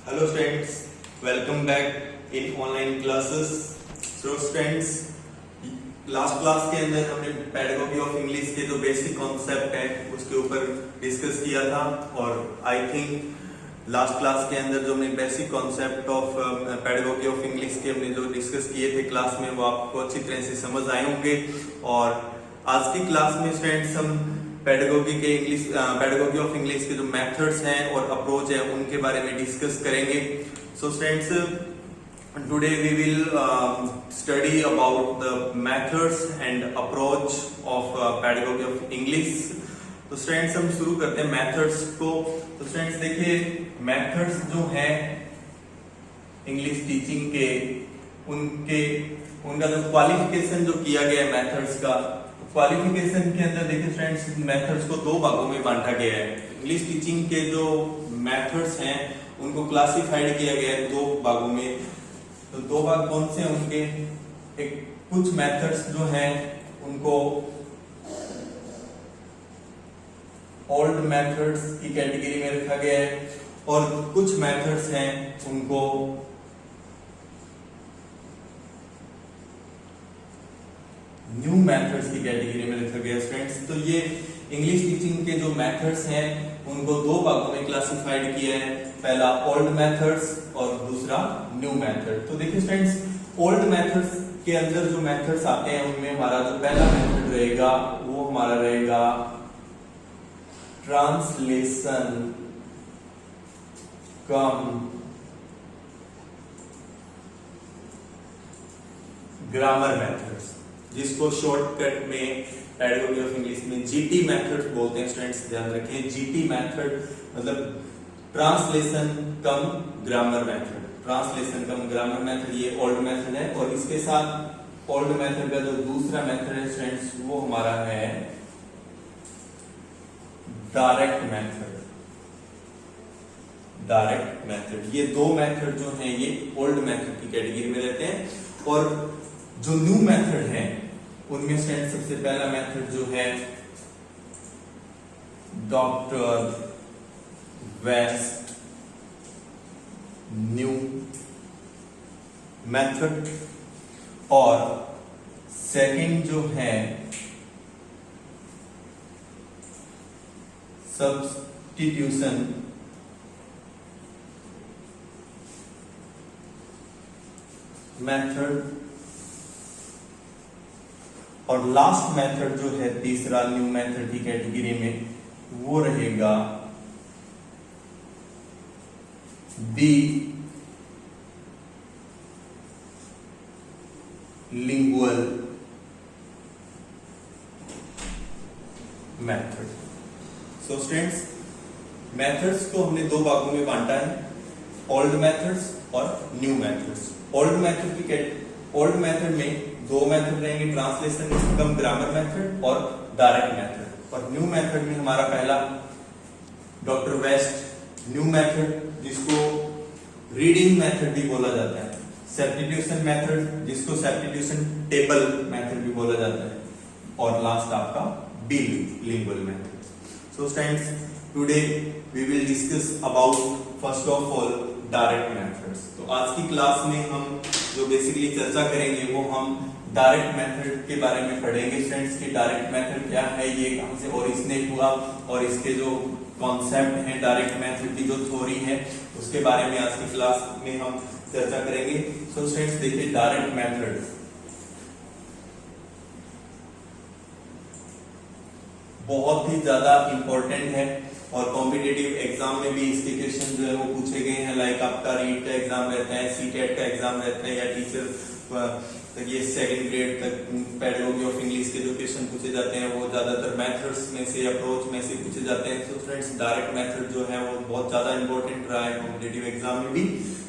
Hello students, welcome back in online classes. So students, last class के अंदर हमने pedagogy of English के जो बेसिक कॉन्सेप्ट है उसके ऊपर डिस्कस किया था और आई थिंक लास्ट क्लास के अंदर जो हमने basic concept of pedagogy of English के हमने जो डिस्कस किए थे क्लास में वो आपको अच्छी तरह से समझ आए होंगे। और आज की क्लास में स्टूडेंट्स हम पेडागोगी ऑफ इंग्लिश के जो मेथड्स हैं और अप्रोच है उनके बारे में डिस्कस करेंगे। So students, today we will study about the methods and approach of pedagogy of English. तो स्टूडेंट्स हम शुरू करते हैं मेथड्स को। तो स्टूडेंट्स देखिए, मेथड्स जो हैं इंग्लिश टीचिंग के उनका जो क्वालिफिकेशन जो किया गया है मेथड्स का, क्वालिफिकेशन के अंदर देखिए स्टूडेंट्स मेथड्स को दो भागों में बांटा गया है। इंग्लिश टीचिंग के जो मेथड्स हैं उनको क्लासिफाइड किया गया है दो भागों में। तो दो भाग कौन से हैं उनके? कुछ मेथड्स जो हैं उनको ओल्ड मेथड्स की कैटेगरी में रखा गया है और कुछ मेथड्स हैं उनको न्यू मेथड्स की कैटेगरी में रखा गया है स्टूडेंट्स। तो ये इंग्लिश टीचिंग के जो मेथड्स हैं उनको दो भागों में क्लासिफाइड किया है, पहला ओल्ड मेथड्स और दूसरा न्यू मेथड। तो देखिए स्टूडेंट्स, ओल्ड मेथड्स के अंदर जो मेथड्स आते हैं उनमें हमारा जो पहला मेथड रहेगा वो हमारा रहेगा ट्रांसलेशन कम ग्रामर मेथड्स, जिसको शॉर्टकट में पेडागोगी ऑफ इंग्लिश में जीटी मेथड बोलते हैं। स्टूडेंट्स ध्यान रखें, जीटी मेथड मतलब translation cum grammar method. Translation cum grammar method ये ओल्ड मेथड है और इसके साथ ओल्ड मेथड का जो दूसरा मेथड है स्टूडेंट्स वो हमारा है डायरेक्ट मेथड। डायरेक्ट मेथड, ये दो मेथड जो हैं ये ओल्ड मेथड की कैटेगरी में रहते हैं। और जो न्यू मेथड है उनमें स्टूडेंट्स सबसे पहला मेथड जो है डॉक्टर वेस्ट न्यू मेथड और सेकंड जो है सब्स्टिट्यूशन मेथड और लास्ट मेथड जो है तीसरा न्यू मेथड की कैटेगरी में वो रहेगा bilingual method. So students, methods को हमने दो भागों में बांटा है, ओल्ड मेथड्स और न्यू मेथड्स। ओल्ड मेथड में दो मेथड रहेंगे, ट्रांसलेशन कम ग्रामर मेथड और डायरेक्ट मेथड। और न्यू मेथड में हमारा पहला डॉक्टर वेस्ट न्यू मेथड, जिसको रीडिंग मेथड भी बोला जाता है, सब्स्टिट्यूशन मेथड जिसको सब्स्टिट्यूशन टेबल मेथड भी बोला जाता है, और लास्ट आपका bilingual method. So students, today we will discuss about first of all direct methods. तो आज की क्लास में हम जो बेसिकली चर्चा करेंगे वो हम डायरेक्ट मेथड के बारे में पढ़ेंगे स्टूडेंट्स की डायरेक्ट मेथड क्या है, ये कहां से ओरिजिनेट हुआ और इसके जो कॉन्सेप्ट है डायरेक्ट मेथड की जो थ्योरी है उसके बारे में आज की क्लास में हम चर्चा करेंगे। सो स्टूडेंट्स देखिए, डायरेक्ट मेथड बहुत ही ज्यादा इंपॉर्टेंट है और कॉम्पिटिटिव एग्जाम में भी इसके क्वेश्चन जो है वो पूछे गए हैं। लाइक आपका रीट का एग्जाम रहता है, सीटेट का एग्जाम रहता है, या टीचर ये सेकंड ग्रेड तक पेडागोगी ऑफ इंग्लिश के जो क्वेश्चन पूछे जाते हैं वो ज्यादातर मेथड्स में से, अप्रोच में से पूछे जाते हैं। तो स्टूडेंट्स, डायरेक्ट मेथड जो है वो बहुत ज्यादा इंपॉर्टेंट रहा है कॉम्पिटिटिव एग्जाम में भी।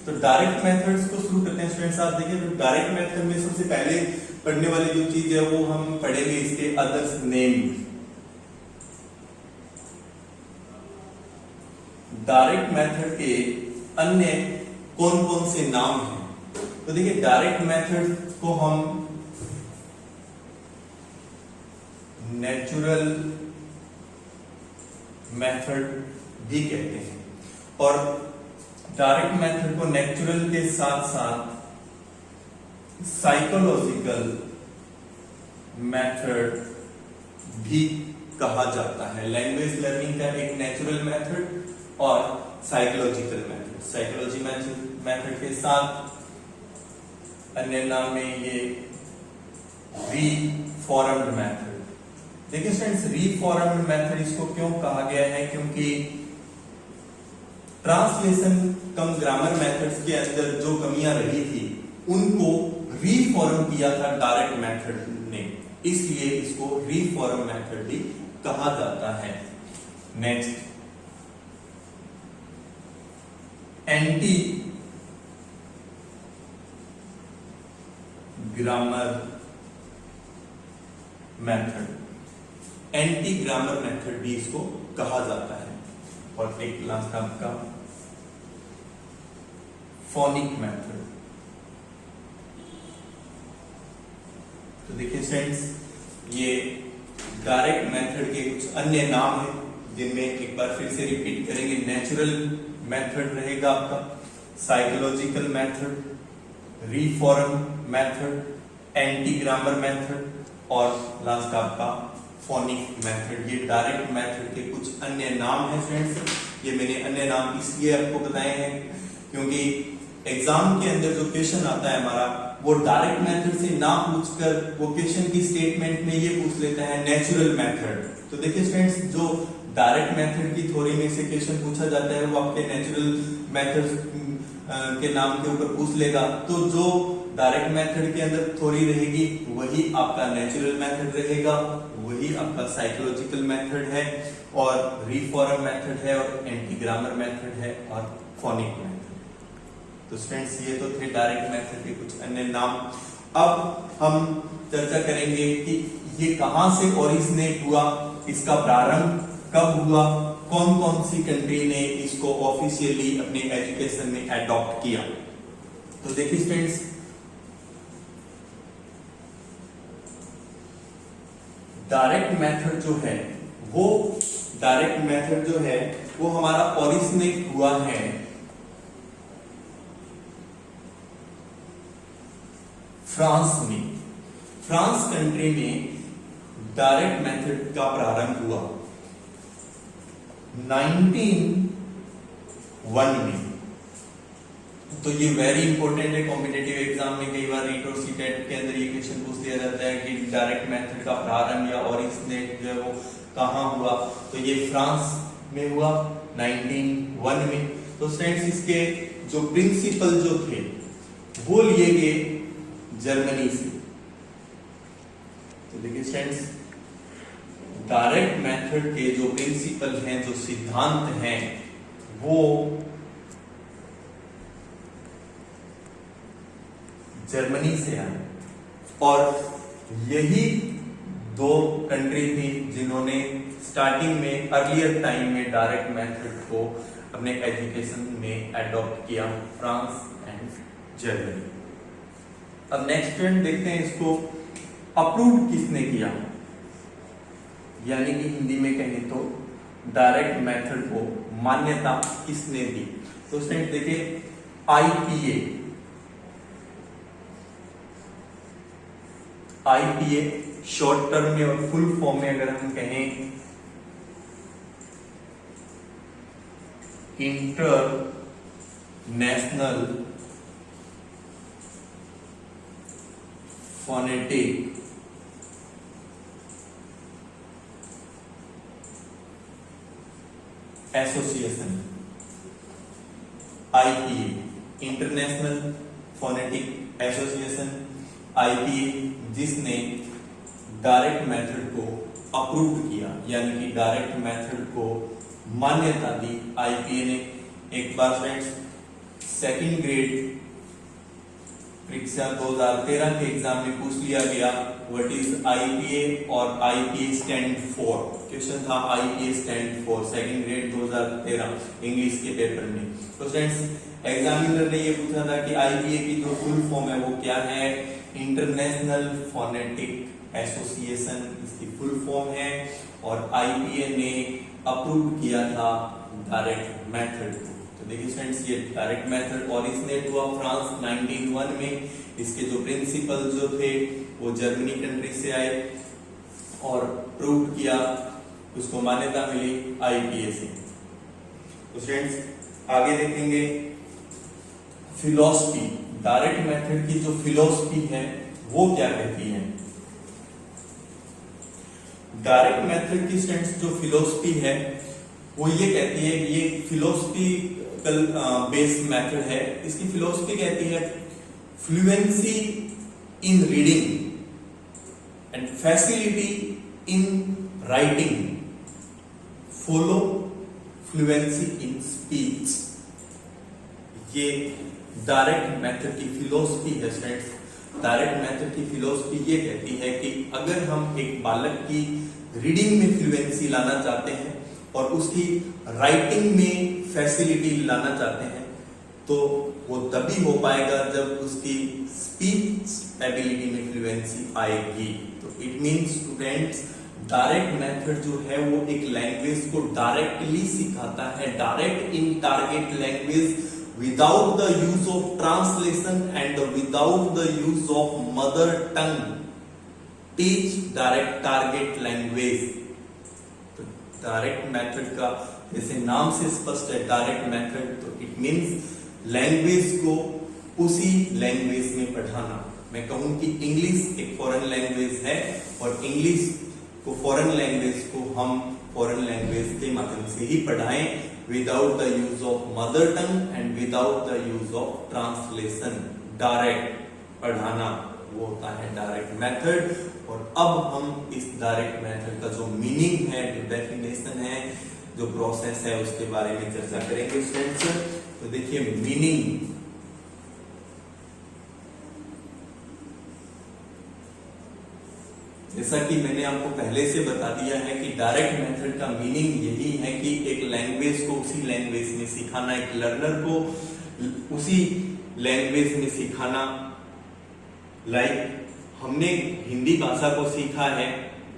तो डायरेक्ट मेथड्स को शुरू करते हैं स्टूडेंट्स। आप देखिए, तो डायरेक्ट मेथड में सबसे पहले पढ़ने वाली जो चीज है वो हम पढ़ेंगे इसके अदर्स नेम। डायरेक्ट मेथड के अन्य कौन कौन से नाम हैं? तो देखिए, डायरेक्ट मेथड को हम नेचुरल मेथड भी कहते हैं और डायरेक्ट मेथड को नेचुरल के साथ साथ साइकोलॉजिकल मेथड भी कहा जाता है। लैंग्वेज लर्निंग का एक नेचुरल मेथड और साइकोलॉजिकल मेथड। साइकोलॉजी मेथड के साथ अन्य नाम में ये रीफॉर्म्ड मेथड। देखिए स्टूडेंट्स, रीफॉर्म्ड मेथड इसको क्यों कहा गया है, क्योंकि ट्रांसलेशन कम ग्रामर मेथड्स के अंदर जो कमियां रही थी उनको रीफॉर्म किया था डायरेक्ट मेथड ने, इसलिए इसको रीफॉर्म मेथड भी कहा जाता है। Next, anti grammar method. Anti grammar method भी इसको कहा जाता है। और एक लास्ट आपका फोनिक मेथड। तो देखिए स्टूडेंट्स, ये डायरेक्ट मेथड के कुछ अन्य नाम हैं जिनमें एक बार फिर से रिपीट करेंगे। नेचुरल मेथड रहेगा आपका, psychological method, reform method, anti grammar method और लास्ट आपका फोनिक मेथड। ये डायरेक्ट मेथड के कुछ अन्य नाम हैं स्टूडेंट्स। ये मैंने अन्य नाम इसलिए आपको बताए हैं क्योंकि एग्जाम के अंदर जो क्वेश्चन आता है हमारा, वो डायरेक्ट मेथड से ना पूछकर वो क्वेश्चन की स्टेटमेंट में ये पूछ लेता है नेचुरल मेथड। तो देखिए स्टूडेंट्स, जो डायरेक्ट मेथड की थ्योरी में से क्वेश्चन पूछा जाता है वो आपके नेचुरल मेथड के नाम के ऊपर पूछ लेगा। तो जो डायरेक्ट मेथड के अंदर थ्योरी रहेगी वही आपका नेचुरल मेथड रहेगा, वही आपका साइकोलॉजिकल मेथड है और रीफॉर्म मेथड है और एंटी ग्रामर मेथड है और फोनिक मेथड। तो स्टूडेंट्स, ये तो थे डायरेक्ट मेथड के कुछ अन्य नाम। अब हम चर्चा करेंगे कि ये कहां से ओरिजिनेट हुआ, इसका प्रारंभ कब हुआ, कौन कौन सी कंट्री ने इसको ऑफिशियली अपने एजुकेशन में अडॉप्ट किया। तो देखिए स्टूडेंट्स, डायरेक्ट मेथड जो है वो हमारा ओरिजिनेट हुआ है फ्रांस में। फ्रांस कंट्री में डायरेक्ट मेथड का प्रारंभ हुआ 1901 में। तो ये वेरी इंपॉर्टेंट है, कॉम्पिटिटिव एग्जाम में कई बार नीट और सीटेट के अंदर ये क्वेश्चन पूछ लिया जाता है कि डायरेक्ट मेथड का प्रारंभ या ओरिजिनेट जो है वो कहां हुआ। तो ये फ्रांस में हुआ 1901 में। तो स्टूडेंट्स, इसके जो प्रिंसिपल जो थे वो लिए गए जर्मनी से। तो देखिए स्टूडेंट्स, डायरेक्ट मेथड के जो प्रिंसिपल हैं, जो सिद्धांत हैं, वो जर्मनी से आए और यही दो कंट्री थी जिन्होंने स्टार्टिंग में अर्लियर टाइम में डायरेक्ट मेथड को अपने एजुकेशन में अडॉप्ट किया, फ्रांस एंड जर्मनी। अब नेक्स्ट पॉइंट देखते हैं, इसको अप्रूव किसने किया, यानी कि हिंदी में कहें तो डायरेक्ट मेथड को मान्यता किसने दी। तो स्टूडेंट देखिए, आईपीए शॉर्ट टर्म में और फुल फॉर्म में अगर हम कहें, international phonetic association, IPA, international phonetic association, IPA, जिसने डायरेक्ट मेथड को अप्रूव किया, यानी कि डायरेक्ट मेथड को मान्यता दी आईपीए ने। एक बार फ्रेंड्स, सेकंड ग्रेड परीक्षा 2013 के एग्जाम में पूछ लिया गया व्हाट इज आईपीए और आईपीए स्टैंड फॉर। क्वेश्चन था IPA stand for, second grade 2013 English के पेपर में। तो फ्रेंड्स, एग्जामिनर ने ये पूछा था कि आईपीए की जो फुल फॉर्म है वो क्या है, इंटरनेशनल फोनेटिक एसोसिएशन इसकी फुल फॉर्म है और आईपीए ने अप्रूव किया था डायरेक्ट मेथड को। तो देखिए स्टूडेंट्स, ये डायरेक्ट मेथड ओरिजिनेट हुआ फ्रांस 1901 में। इसके जो प्रिंसिपल जो थे वो जर्मनी कंट्री से आए और प्रूव किया, उसको मान्यता मिली IPA से। तो स्टूडेंट्स आगे देखेंगे फिलॉसफी। डायरेक्ट मेथड की जो फिलॉसफी है वो क्या कहती है। डायरेक्ट मेथड की स्टूडेंट्स जो फिलॉसफी है वो ये कहती है कि ये फिलोसफिकल बेस्ड मेथड है। इसकी फिलॉसफी कहती है fluency in reading and facility in writing follow fluency in speech. ये डायरेक्ट मेथड की फिलॉसफी है स्टूडेंट्स। डायरेक्ट मेथड की फिलॉसफी ये कहती है कि अगर हम एक बालक की रीडिंग में फ्लुएंसी लाना चाहते हैं और उसकी राइटिंग में फैसिलिटी लाना चाहते हैं तो वो तभी हो पाएगा जब उसकी स्पीच एबिलिटी में फ्लुएंसी आएगी। तो it means students, direct method जो है वो एक लैंग्वेज को डायरेक्टली सिखाता है, direct in target language, without the use of translation and without the use of mother tongue, teach direct target language। तो डायरेक्ट मेथड का जैसे नाम से स्पष्ट है डायरेक्ट मेथड, तो इट मींस लैंग्वेज को उसी लैंग्वेज में पढ़ाना। मैं कहूं कि इंग्लिश एक फॉरेन लैंग्वेज है और इंग्लिश को फॉरेन लैंग्वेज को हम फॉरेन लैंग्वेज के माध्यम से ही पढ़ाएं, without the use of mother tongue and without the use of translation. Direct पढ़ाना वो होता है डायरेक्ट मेथड। और अब हम इस डायरेक्ट मेथड का जो मीनिंग है, जो डेफिनेशन है, जो प्रोसेस है, उसके बारे में चर्चा करेंगे स्टूडेंट्स। तो देखिए मीनिंग, जैसा कि मैंने आपको पहले से बता दिया है कि डायरेक्ट मेथड का मीनिंग यही है कि एक लैंग्वेज को उसी लैंग्वेज में सिखाना, एक लर्नर को उसी लैंग्वेज में सिखाना। लाइक हमने हिंदी भाषा को सीखा है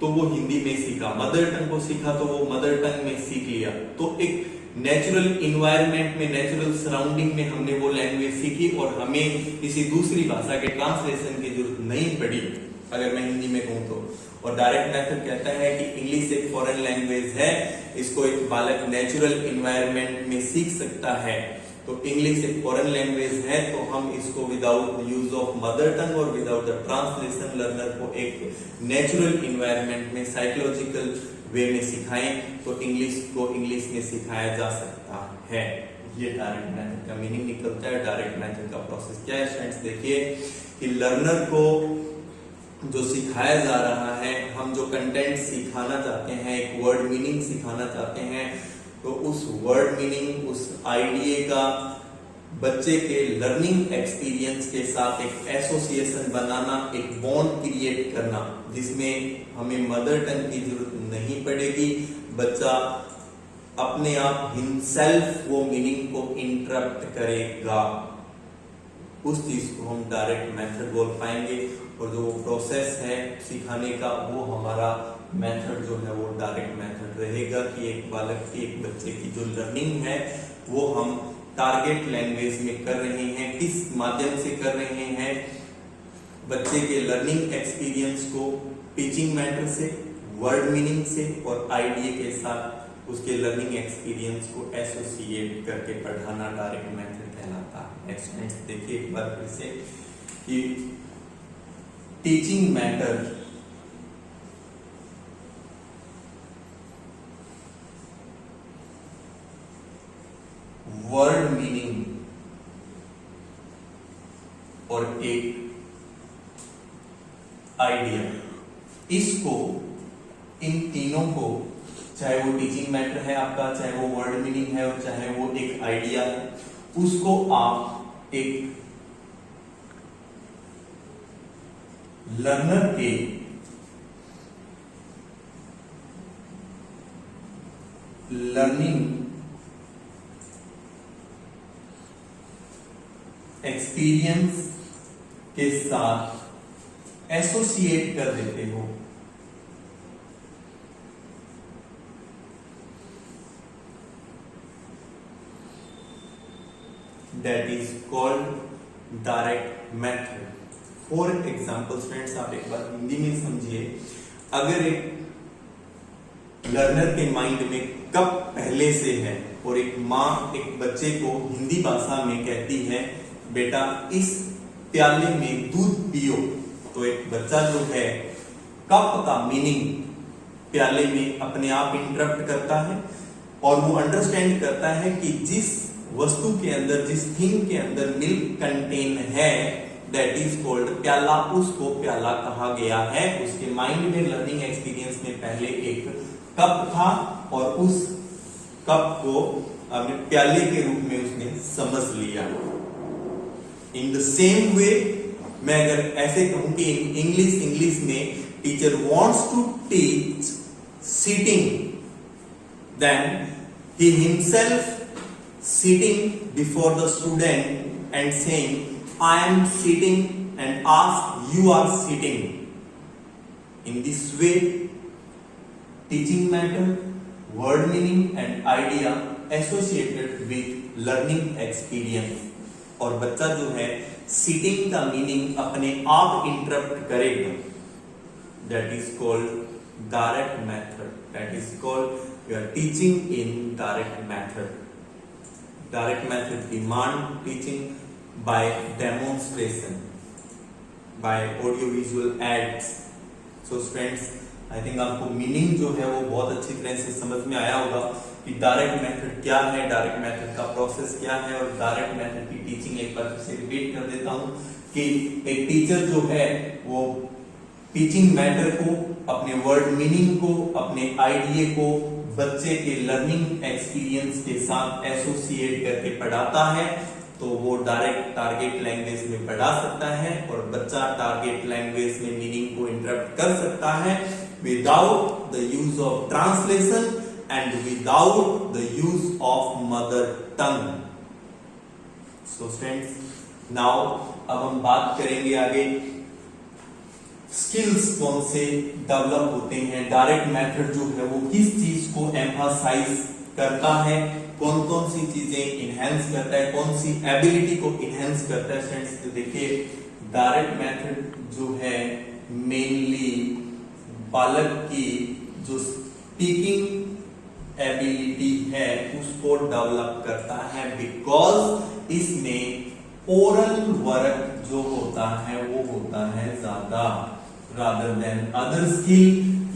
तो वो हिंदी में सीखा, मदर टंग को सीखा तो वो मदर टंग में सीख लिया। तो एक नेचुरल इन्वायरमेंट में, नेचुरल सराउंडिंग में हमने वो लैंग्वेज सीखी और हमें किसी दूसरी भाषा के ट्रांसलेशन की जरूरत नहीं पड़ी, अगर मैं हिंदी में कहूं तो। और डायरेक्ट मेथड कहता है कि इंग्लिश एक फॉरेन लैंग्वेज है, इसको एक बालक नेचुरल इन्वायरमेंट में सीख सकता है। तो इंग्लिश एक फॉरेन लैंग्वेज है तो हम इसको विदाउट यूज ऑफ मदर टंग और विदाउट द ट्रांसलेशन लर्नर को एक नेचुरल इन्वायरमेंट में, साइकोलॉजिकल वे में सिखाएं तो इंग्लिश को इंग्लिश में सिखाया जा सकता है। ये डायरेक्ट मेथड का मीनिंग निकलता है। डायरेक्ट मेथड का प्रोसेस क्या है स्टूडेंट्स, देखिए कि लर्नर को जो सिखाया जा रहा है, हम जो कंटेंट सिखाना चाहते हैं, एक वर्ड मीनिंग सिखाना चाहते हैं, तो उस वर्ड मीनिंग, उस आइडिया का बच्चे के लर्निंग एक्सपीरियंस के साथ एक एसोसिएशन बनाना, एक बॉन्ड क्रिएट करना, जिसमें हमें मदर टंग की जरूरत नहीं पड़ेगी। बच्चा अपने आप हिमसेल्फ वो मीनिंग को इंटरप्ट करेगा। उस चीज को हम डायरेक्ट मेथड बोल पाएंगे। और जो प्रोसेस है सिखाने का, वो हमारा मेथड जो है वो डायरेक्ट मेथड रहेगा कि एक बालक की, एक बच्चे की जो लर्निंग है वो हम टारगेट लैंग्वेज में कर रहे हैं। किस माध्यम से कर रहे हैं, बच्चे के लर्निंग एक्सपीरियंस को टीचिंग मैटर से, वर्ड मीनिंग से और आइडिया के साथ उसके लर्निंग एक्सपीरियंस को एसोसिएट करके पढ़ाना डायरेक्ट मेथड कहलाता है। स्टूडेंट्स देखिए एक बार फिर से कि टीचिंग मैटर वर्ड मीनिंग और एक आइडिया, इसको, इन तीनों को, चाहे वो टीचिंग मैटर है आपका, चाहे वो वर्ड मीनिंग है और चाहे वो एक आइडिया है, उसको आप एक लर्नर के लर्निंग एक्सपीरियंस के साथ एसोसिएट कर देते हो। that is called direct method. For example students, आप एक बार हिंदी में समझिए, अगर एक लर्नर के माइंड में कप पहले से है और एक माँ एक बच्चे को हिंदी भाषा में कहती है बेटा इस प्याले में दूध पियो, तो एक बच्चा जो है कप का मीनिंग प्याले में अपने आप इंटरप्ट करता है और वो अंडरस्टैंड करता है कि जिस वस्तु के अंदर, जिस थिंग के अंदर मिल्क कंटेन है, दैट इज कॉल्ड प्याला, उसको प्याला कहा गया है। उसके माइंड में लर्निंग एक्सपीरियंस में पहले एक कप था और उस कप को अपने प्याले के रूप में उसने समझ लिया। इन द सेम वे मैं अगर ऐसे कहूं कि इंग्लिश में teacher wants to teach sitting, then he himself sitting before the student and saying I am sitting and ask you are sitting. In this way teaching method, word meaning and idea associated with learning experience, और बच्चा जो है sitting का meaning अपने आप interrupt करेगा, that is called direct method. That is called you are teaching in direct method. Direct method demand teaching by demonstration, by audio visual aids. So friends, I think आपको meaning जो है वो बहुत अच्छी तरह से समझ में आया होगा कि डायरेक्ट मेथड क्या है, डायरेक्ट मेथड का प्रोसेस क्या है, और डायरेक्ट मेथड की टीचिंग एक बार फिर से रिपीट कर देता हूँ कि एक टीचर जो है वो टीचिंग मैटर को, अपने वर्ड मीनिंग को, अपने आइडिया को बच्चे के लर्निंग एक्सपीरियंस के साथ एसोसिएट करके पढ़ाता है, तो वो डायरेक्ट टारगेट लैंग्वेज में पढ़ा सकता है और बच्चा टारगेट लैंग्वेज में मीनिंग को इंटरप्ट कर सकता है without the use of translation and without the use of mother tongue. So friends, now अब हम बात करेंगे आगे स्किल्स कौन से डेवलप होते हैं, डायरेक्ट मेथड जो है वो किस चीज को एम्फसाइज करता है, कौन कौन सी चीजें इनहेंस करता है, कौन सी एबिलिटी को इनहेंस करता है। फ्रेंड्स, तो देखिए डायरेक्ट मेथड जो है मेनली बालक की जो स्पीकिंग एबिलिटी है उसको डेवलप करता है, बिकॉज इसमें ओरल वर्क जो होता है वो होता है ज्यादा rather than other skill।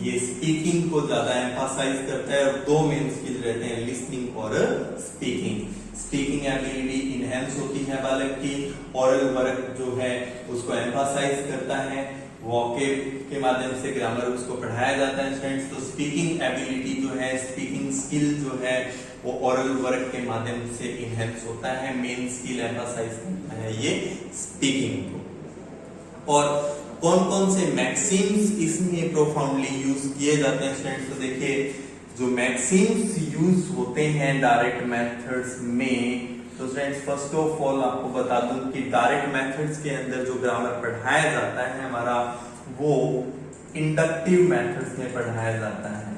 ये स्पीकिंग को ज्यादा एम्फसाइज करता है और दो मेन स्किल रहते हैं, लिसनिंग और स्पीकिंग। स्पीकिंग एबिलिटी इनहेंस होती है बालक की, ओरल वर्क जो है उसको एम्फसाइज करता है, वोकेब के माध्यम से ग्रामर उसको पढ़ाया जाता है। फ्रेंड्स, तो स्पीकिंग एबिलिटी जो है, स्पीकिंग स्किल जो है वो ओरल वर्क के माध्यम से इनहेंस होता है, मेन स्किल एम्फसाइज करता है ये स्पीकिंग को। और कौन कौन से मैक्सिम्स इसमें प्रोफाउंडली यूज किए जाते हैं स्टूडेंट्स, तो देखिए जो मैक्सिम्स यूज होते हैं डायरेक्ट मेथड्स में, तो स्टूडेंट्स फर्स्ट ऑफ ऑल आपको बता दूं कि डायरेक्ट मेथड्स के अंदर जो ग्रामर पढ़ाया जाता है हमारा वो इंडक्टिव मेथड्स में पढ़ाया जाता है।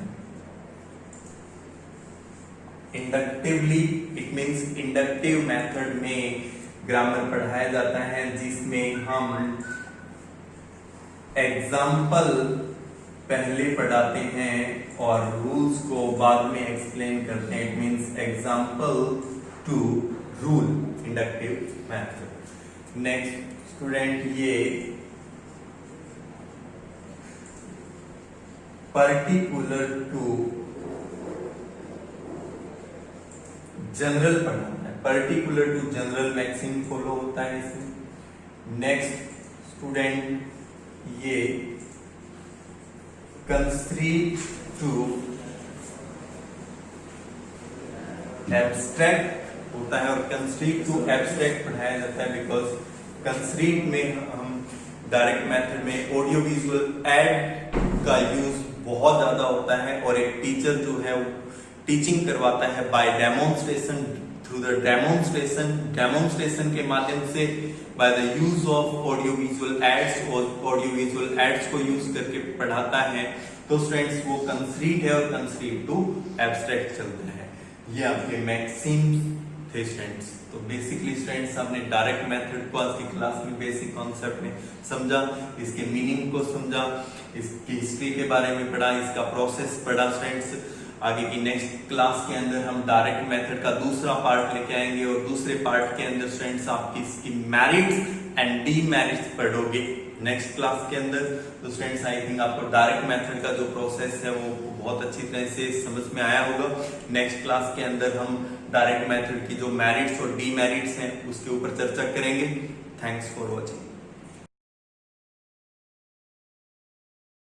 Inductively it means inductive method में ग्रामर पढ़ाया जाता है जिसमें हम एग्जाम्पल पहले पढ़ाते हैं और रूल्स को बाद में एक्सप्लेन करते हैं। It means example to rule, inductive method. Next student, ये पर्टिकुलर टू जनरल पढ़ाना है, particular to general maxim follow होता है इसमें। नेक्स्ट स्टूडेंट, ये कंस्ट्रेंट टू एब्स्ट्रैक्ट होता है और कंस्ट्रेंट टू एब्स्ट्रैक्ट पढ़ाया जाता है, बिकॉज कंस्ट्रेंट में हम डायरेक्ट मेथड में ऑडियो विजुअल ऐड का यूज बहुत ज्यादा होता है और एक टीचर जो है वो टीचिंग करवाता है by demonstration, through the demonstration के माध्यम से, by the use of audio visual aids, और ऑडियो विजुअल एड्स को यूज करके पढ़ाता है। तो स्टूडेंट्स वो कंस्ट्रेंट है और कंस्ट्रेंट टू एब्स्ट्रैक्ट चलता है। ये आपके मैक्सिम्स थे स्टूडेंट्स। तो बेसिकली स्टूडेंट्स हमने डायरेक्ट मेथड को आज की क्लास में बेसिक कॉन्सेप्ट में समझा, इसके मीनिंग को समझा, इसकी हिस्ट्री के बारे में पढ़ा, इसका प्रोसेस पढ़ा स्टूडेंट्स। आगे की नेक्स्ट क्लास के अंदर हम डायरेक्ट मेथड का दूसरा पार्ट लेके आएंगे और दूसरे पार्ट के अंदर स्टूडेंट्स आपकी इसकी मेरिट्स एंड डीमेरिट्स पढ़ोगे नेक्स्ट क्लास के अंदर। तो स्टूडेंट्स आई थिंक आपको डायरेक्ट मेथड का जो प्रोसेस है वो बहुत अच्छी तरह से समझ में आया होगा। नेक्स्ट क्लास के अंदर हम डायरेक्ट मेथड की जो मेरिट्स और डीमेरिट्स हैं उसके ऊपर चर्चा करेंगे। Thanks for watching.